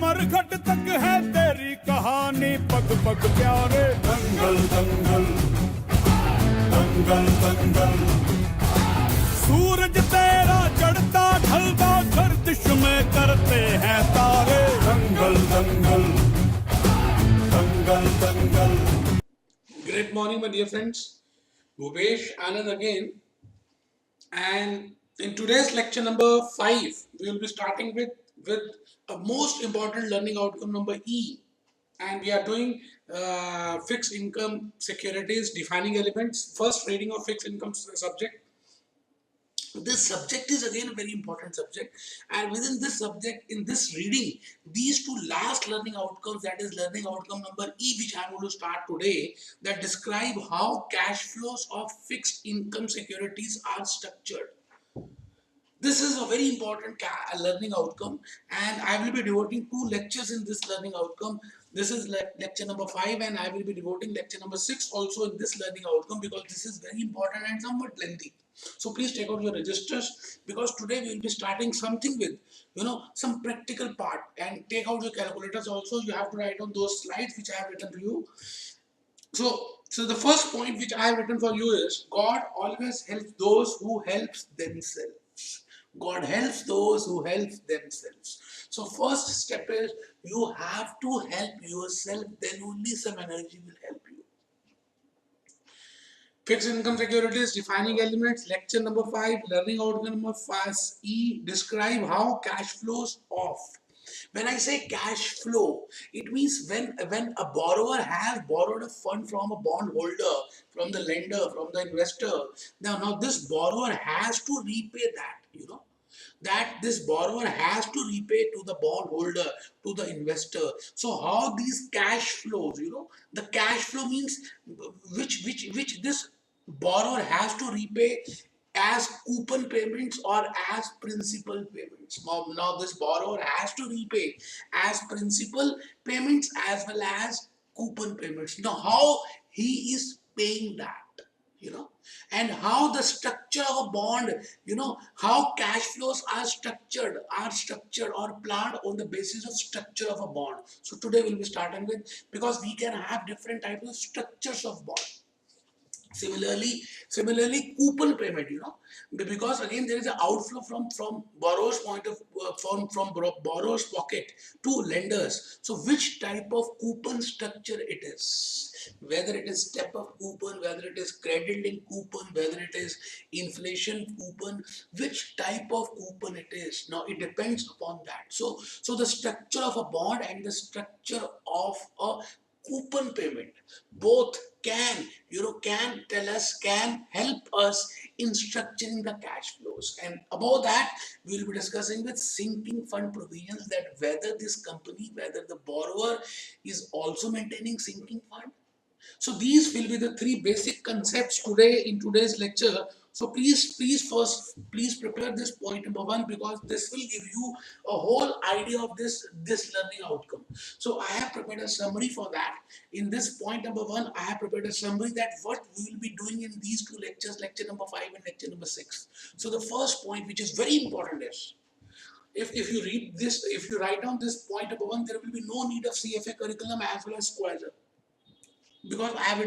मरघट तक है तेरी कहानी, पग पग प्यारे। दंगल दंगल दंगल दंगल, सूरज तेरा चढ़ता ढलता गर्दिश में करते हैं तारे। दंगल दंगल दंगल दंगल। Great morning, my dear friends. Bhupesh Anand again, and in today's lecture number 5, we will be starting with a most important learning outcome number E, and we are doing fixed income securities, defining elements, first reading of fixed income subject. This subject is again a very important subject, and within this subject, in this reading, these two last learning outcomes, that is learning outcome number E, which I am going to start today, that describe how cash flows of fixed income securities are structured. This is a very important learning outcome, and I will be devoting 2 lectures in this learning outcome. This is lecture number 5, and I will be devoting lecture number 6 also in this learning outcome, because this is very important and somewhat lengthy. So please take out your registers, because today we will be starting something with, some practical part, and take out your calculators also. You have to write on those slides which I have written to you. So the first point which I have written for you is, God always helps those who help themselves. God helps those who help themselves. So first step is, you have to help yourself, then only some energy will help you. Fixed income securities, defining elements, lecture number 5, learning outcome number 5, E, describe how cash flows off. When I say cash flow, it means when a borrower has borrowed a fund from a bondholder, from the lender, from the investor, now this borrower has to repay that, that this borrower has to repay to the bondholder, to the investor. So how these cash flows, the cash flow means which this borrower has to repay as coupon payments or as principal payments. Now this borrower has to repay as principal payments as well as coupon payments. Now how he is paying that, and how the structure of a bond, how cash flows are structured or planned on the basis of structure of a bond. So today we'll be starting with, because we can have different types of structures of bond. Similarly, coupon payment, because again there is an outflow from borrower's point of from borrower's pocket to lenders. So which type of coupon structure it is, whether it is step up coupon, whether it is credit linked coupon, whether it is inflation coupon, which type of coupon it is. Now it depends upon that. So the structure of a bond and the structure of a coupon payment, both can help us in structuring the cash flows. And above that, we will be discussing with sinking fund provisions, that whether this company, whether the borrower is also maintaining sinking fund. So these will be the 3 basic concepts today in today's lecture. So please prepare this point number 1, because this will give you a whole idea of this learning outcome. So I have prepared a summary for that. In this point number 1, I have prepared a summary that what we will be doing in these 2 lectures, lecture number 5 and lecture number 6. So the first point, which is very important, is, if you read this, if you write down this point number 1, there will be no need of CFA curriculum as well as Quasar, because I have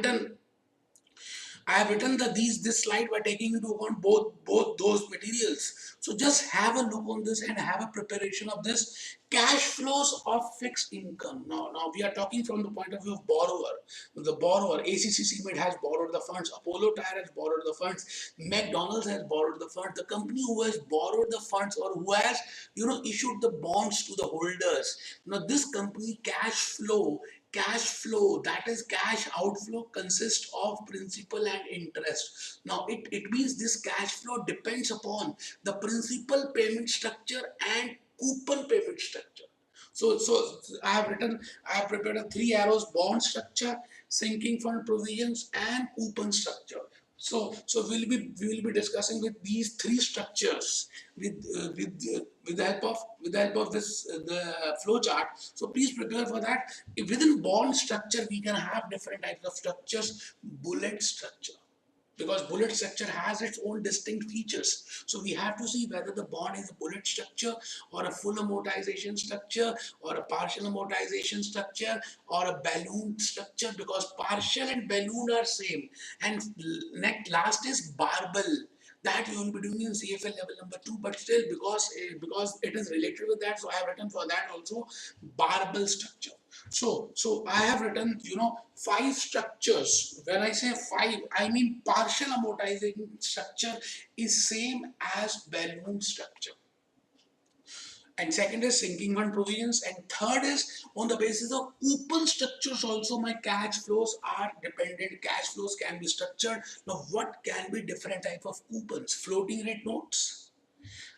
written this slide by taking into account both those materials. So just have a look on this and have a preparation of this cash flows of fixed income. Now we are talking from the point of view of borrower. The borrower, ACC Cement has borrowed the funds, Apollo Tyre has borrowed the funds, McDonald's has borrowed the funds. The company who has borrowed the funds, or who has issued the bonds to the holders. Now this company cash flow, that is cash outflow, consists of principal and interest. Now it means this cash flow depends upon the principal payment structure and coupon payment structure. So I have prepared a 3 arrows: bond structure, sinking fund provisions, and coupon structure. So we will be discussing with these 3 structures with the help of this the flow chart. So please prepare for that. Within bond structure, we can have different types of structures. Bullet structure. because bullet structure has its own distinct features. So we have to see whether the bond is a bullet structure or a full amortization structure or a partial amortization structure or a balloon structure, because partial and balloon are same. And next last is barbell, that you will be doing in CFA level number 2, but still because it is related with that, so I have written for that also barbell structure. So I have written, 5 structures. When I say 5, I mean partial amortizing structure is same as balloon structure. And second is sinking fund provisions. And third is on the basis of coupon structures also my cash flows are dependent. Cash flows can be structured. Now what can be different type of coupons? Floating rate notes.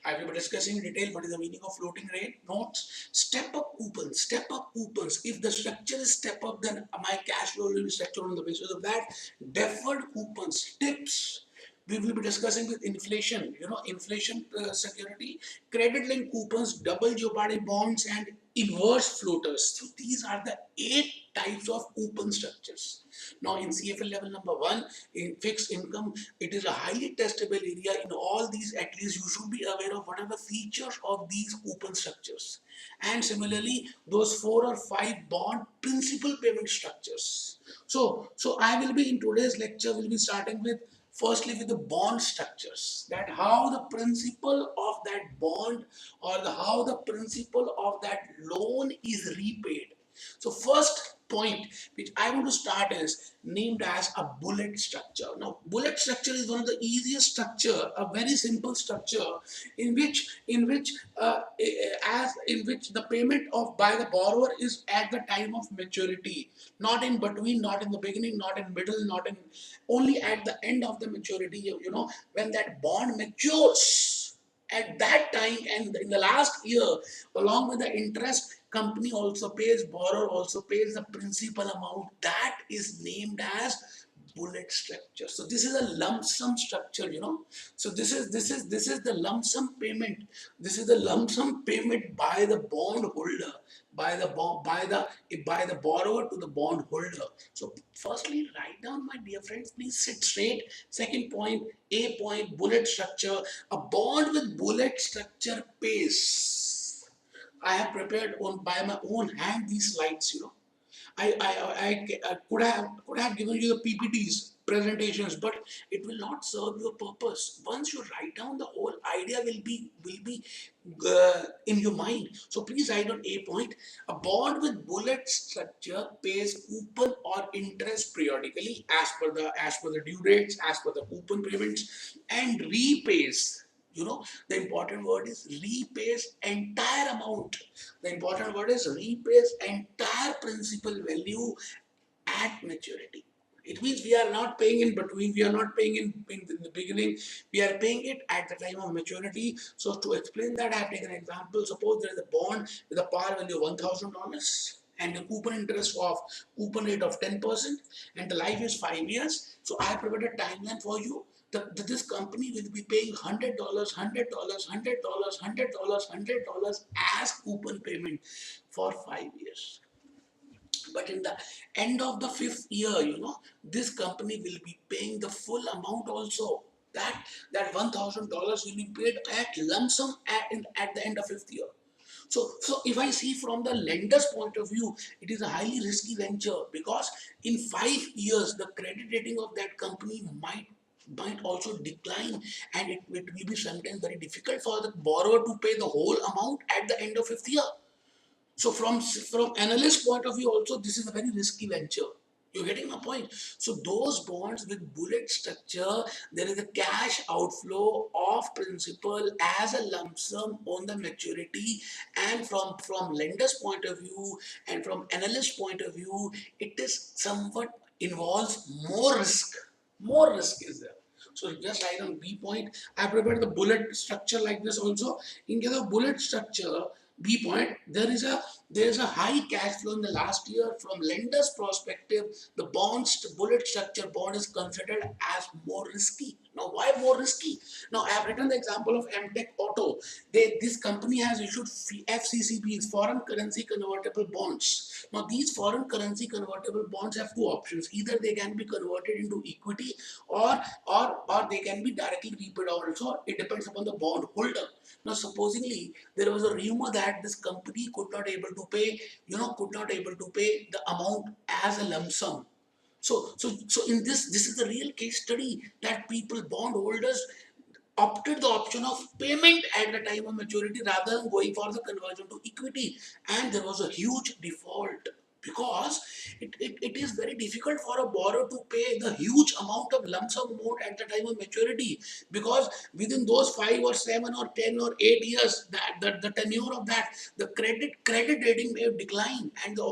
I will be discussing in detail what is the meaning of floating rate notes. Step up coupons. Step up coupons. If the structure is step up, then my cash flow will be structured on the basis of that. Deferred coupons, tips. We will be discussing with inflation, inflation security, credit linked coupons, double jeopardy bonds, and inverse floaters. So these are the 8 types of coupon structures. Now in CFL level number 1, in fixed income, it is a highly testable area. In all these, at least you should be aware of what are the features of these coupon structures. And similarly, those 4 or 5 bond principal payment structures. So I will be in today's lecture, will be starting with firstly with the bond structures, that how the principal of that bond or how the principal of that loan is repaid. So first point which I want to start is named as a bullet structure. Now bullet structure is one of the easiest structure, a very simple structure in which the payment of by the borrower is at the time of maturity, not in between, not in the beginning, not in middle, not in only at the end of the maturity. When that bond matures, at that time and in the last year, along with the interest, company also pays, borrower also pays the principal amount. That is named as bullet structure. So this is a lump sum structure. So this is the lump sum payment. This is the lump sum payment by the bond holder, by the borrower to the bond holder. So firstly, write down, my dear friends, please sit straight. Second point, A point, bullet structure. A bond with bullet structure pays. I have prepared by my own hand these slides. I could have given you the PPTs presentations, but it will not serve your purpose. Once you write down, the whole idea will be in your mind. So please write on A point. A bond with bullet structure pays coupon or interest periodically as per the due dates, as per the coupon payments, and repays. The important word is repays entire amount. The important word is repays entire principal value at maturity. It means we are not paying in between, we are not paying in the beginning, we are paying it at the time of maturity. So to explain that, I have taken an example. Suppose there is a bond with a par value of $1,000 and a coupon rate of 10%, and the life is 5 years. So I have provided a timeline for you. This company will be paying $100, $100, $100, $100, $100 as coupon payment for 5 years. But in the end of the 5th year, this company will be paying the full amount also. That $1,000 will be paid at lump sum at the end of 5th year. So if I see from the lender's point of view, it is a highly risky venture, because in 5 years the credit rating of that company might also decline, and it will be sometimes very difficult for the borrower to pay the whole amount at the end of 5th year. So from analyst point of view also, this is a very risky venture. You're getting my point. So those bonds with bullet structure, there is a cash outflow of principal as a lump sum on the maturity, and from lender's point of view and from analyst point of view, it is somewhat involves more risk. More risk is there. So just write on B point. I prepared the bullet structure like this also. In case of bullet structure, B point, there is a high cash flow in the last year. From lender's perspective, the bullet structure bond is considered as more risky. Now, why more risky? Now, I have written the example of MTech Auto. This company has issued FCCBs, foreign currency convertible bonds. Now, these foreign currency convertible bonds have two options. Either they can be converted into equity, or they can be directly repaid also. It depends upon the bond holder. Now, supposedly there was a rumor that this company could not able to pay, could not able to pay the amount as a lump sum. So in this is the real case study that people, bondholders, opted the option of payment at the time of maturity rather than going for the conversion to equity, and there was a huge default because it is very difficult for a borrower to pay the huge amount of lump sum amount at the time of maturity, because within those 5 or 7 or 10 or 8 years, that the tenure of that, the credit rating may decline, and the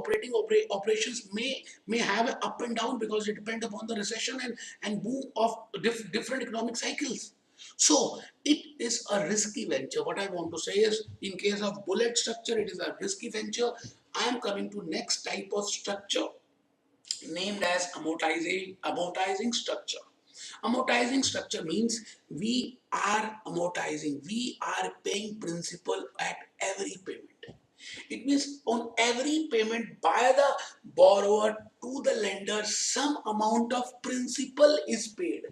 operations may have an up and down, because it depends upon the recession and boom of different economic cycles. So it is a risky venture. What I want to say is, in case of bullet structure, it is a risky venture. I am coming to next type of structure named as amortizing structure. Amortizing structure means we are amortizing, we are paying principal at every payment. It means on every payment by the borrower to the lender, some amount of principal is paid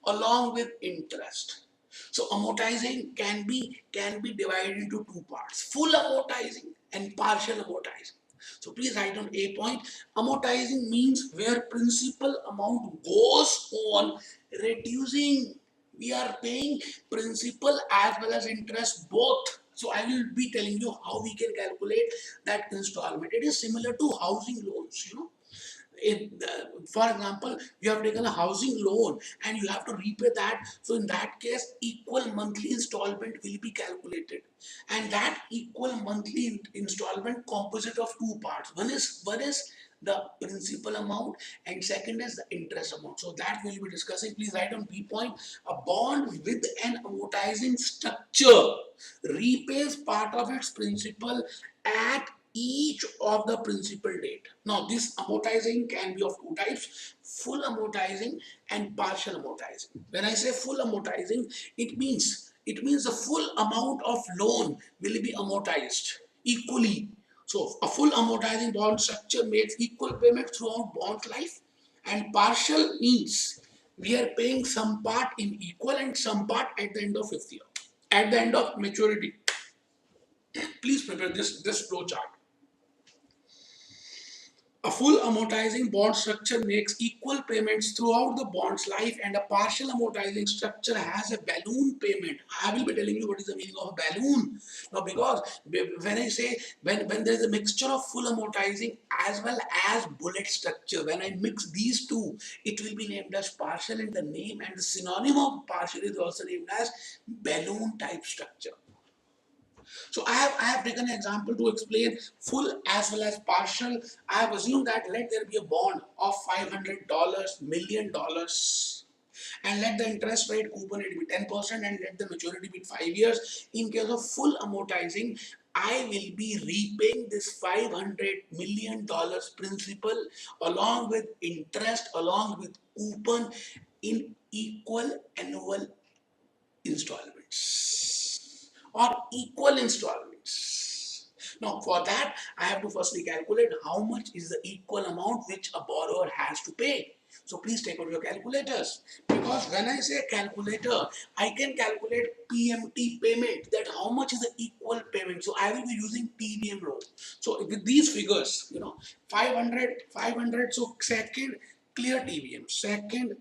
along with interest. So amortizing can be divided into two parts: full amortizing and partial amortizing. So please write on A point. Amortizing means where principal amount goes on reducing. We are paying principal as well as interest both. So I will be telling you how we can calculate that installment. It is similar to housing loans. For example, you have taken a housing loan and you have to repay that. So in that case, equal monthly installment will be calculated, and that equal monthly installment composite of two parts. One is the principal amount, and second is the interest amount. So that we'll be discussing. Please write on B point. A bond with an amortizing structure repays part of its principal at each of the principal date. Now this amortizing can be of two types: full amortizing and partial amortizing. When I say full amortizing, it means the full amount of loan will be amortized equally. So a full amortizing bond structure makes equal payment throughout bond life, and partial means we are paying some part in equal and some part at the end of fifth year, at the end of maturity. Please prepare this flow chart. A full amortizing bond structure makes equal payments throughout the bond's life, and a partial amortizing structure has a balloon payment. I will be telling you what is the meaning of a balloon. Now, because when I say, when there is a mixture of full amortizing as well as bullet structure, when I mix these two, it will be named as partial, and the name and the synonym of partial is also named as balloon type structure. So I have taken an example to explain full as well as partial. I have assumed that let there be a bond of $500 million, and let the interest rate coupon it be 10%, and let the maturity be 5 years. In case of full amortizing, I will be repaying this $500 million principal along with interest, along with coupon, in equal annual installments or equal installments. Now, for that, I have to firstly calculate how much is the equal amount which a borrower has to pay. So please take out your calculators, because when I say calculator, I can calculate PMT payment, that how much is the equal payment. So I will be using TVM rule. So with these figures, 500, so second clear TVM, second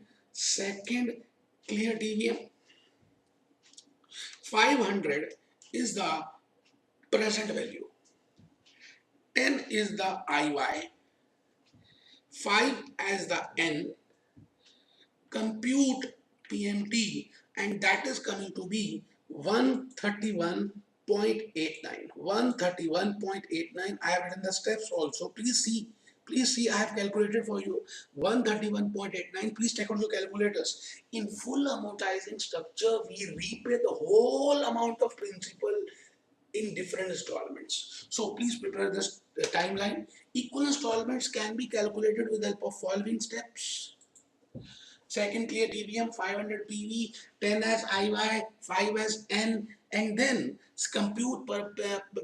clear TVM. 500 is the present value, 10 is the IY, 5 as the N, compute PMT, and that is coming to be 131.89. 131.89. I have written the steps also. Please see. I have calculated for you 131.89. Please take out your calculators. In full amortizing structure, we repay the whole amount of principal in different installments. So please prepare this timeline. Equal installments can be calculated with the help of following steps. Second clear TVM 500 PV, 10 as IY, 5 as N, and then compute per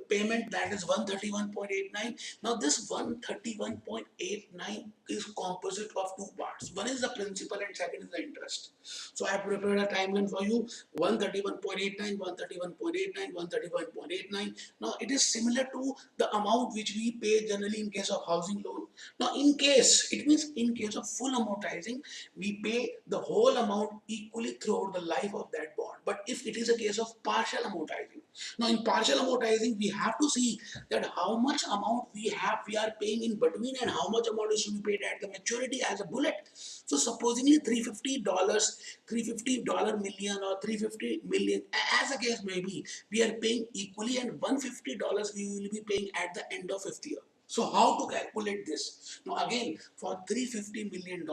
payment, that is 131.89. Now this 131.89 is composite of two parts. One is the principal and second is the interest. So I have prepared a timeline for you: 131.89, 131.89, 131.89. Now it is similar to the amount which we pay generally in case of housing loan. Now in case, it means in case of full amortizing, we pay the whole amount equally throughout the life of that bond. But if it is a case of partial amortizing, now in partial amortizing we have to see that how much amount we are paying in between and how much amount is to be paid at the maturity as a bullet. So supposingly $350 million or 350 million, as the case may be, we are paying equally, and $150 we will be paying at the end of fifth year. So how to calculate this? Now again, for $350 million,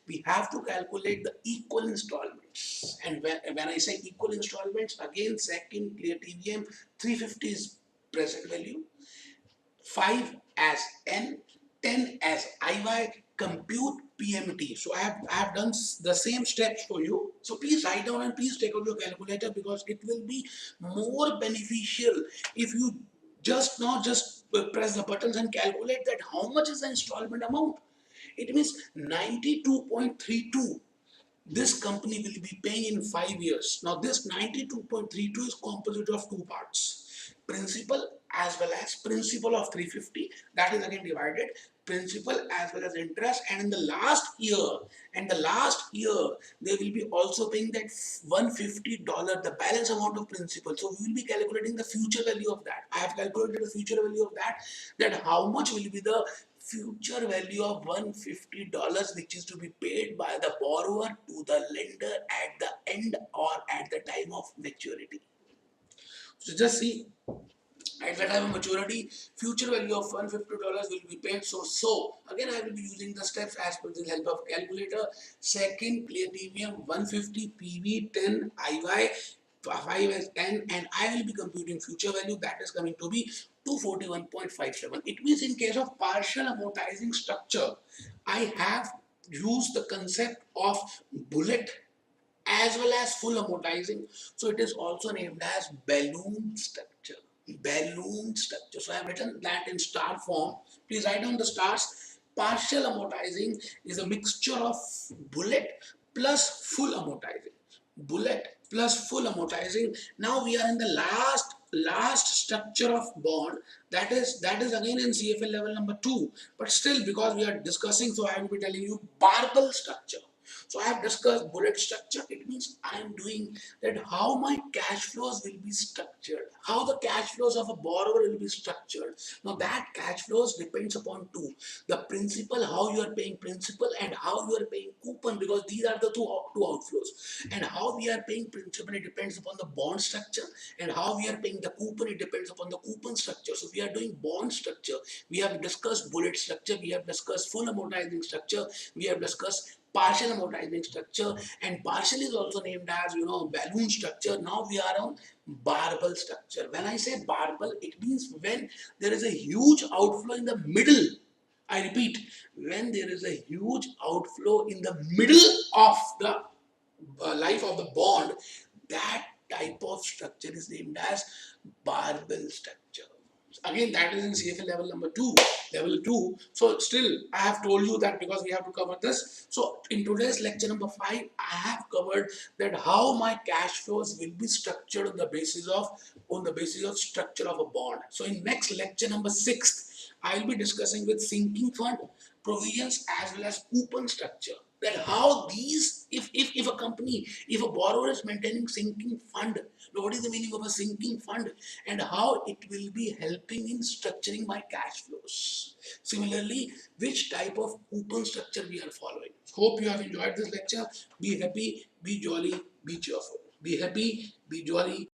we have to calculate the equal installments. And when I say equal installments, again, second clear TVM, 350 is present value, 5 as N, 10 as IY, compute PMT. So I have done the same steps for you. So please write down and please take out your calculator, because it will be more beneficial if you just press the buttons and calculate that how much is the installment amount. It means 92.32 this company will be paying in 5 years. Now this 92.32 is composite of two parts: principal as well as principal of 350, that is again divided, principal as well as interest, and in the last year they will be also paying that $150, the balance amount of principal. So we will be calculating the future value of that. I have calculated the future value of that how much will be the future value of $150, which is to be paid by the borrower to the lender at the end or at the time of maturity. So just see, at the time of maturity, future value of $150 will be paid. So again, I will be using the steps as per the help of calculator. Second clear TVM 150 PV 10 IY 5 as N, and I will be computing future value, that is coming to be 241.57. It means in case of partial amortizing structure, I have used the concept of bullet as well as full amortizing. So it is also named as balloon structure. Balloon structure. So I have written that in star form. Please write down the stars. Partial amortizing is a mixture of bullet plus full amortizing. Bullet plus full amortizing. Now we are in the last structure of bond, that is again in CFA level number 2, but still because we are discussing, so I will be telling you barbell structure. So I have discussed bullet structure. It means I am doing that how my cash flows will be structured, how the cash flows of a borrower will be structured. Now that cash flows depends upon two: the principal, how you are paying principal, and how you are paying coupon, because these are the two outflows. And how we are paying principal, it depends upon the bond structure, and how we are paying the coupon, it depends upon the coupon structure. So we are doing bond structure, we have discussed bullet structure, we have discussed full amortizing structure, we have discussed partial amortizing structure, and partial is also named as balloon structure. Now we are on barbell structure. When I say barbell, it means when there is a huge outflow in the middle. I repeat, when there is a huge outflow in the middle of the life of the bond, that type of structure is named as barbell structure. Again, that is in CFA level number 2, level 2. So still, I have told you that because we have to cover this. So in today's lecture number 5, I have covered that how my cash flows will be structured on the basis of structure of a bond. So in next lecture number 6, I will be discussing with sinking fund, provisions, as well as coupon structure. That how these, if a company, if a borrower is maintaining sinking fund, now what is the meaning of a sinking fund, and how it will be helping in structuring my cash flows. Similarly, which type of coupon structure we are following. Hope you have enjoyed this lecture. Be happy, be jolly, be cheerful. Be happy, be jolly.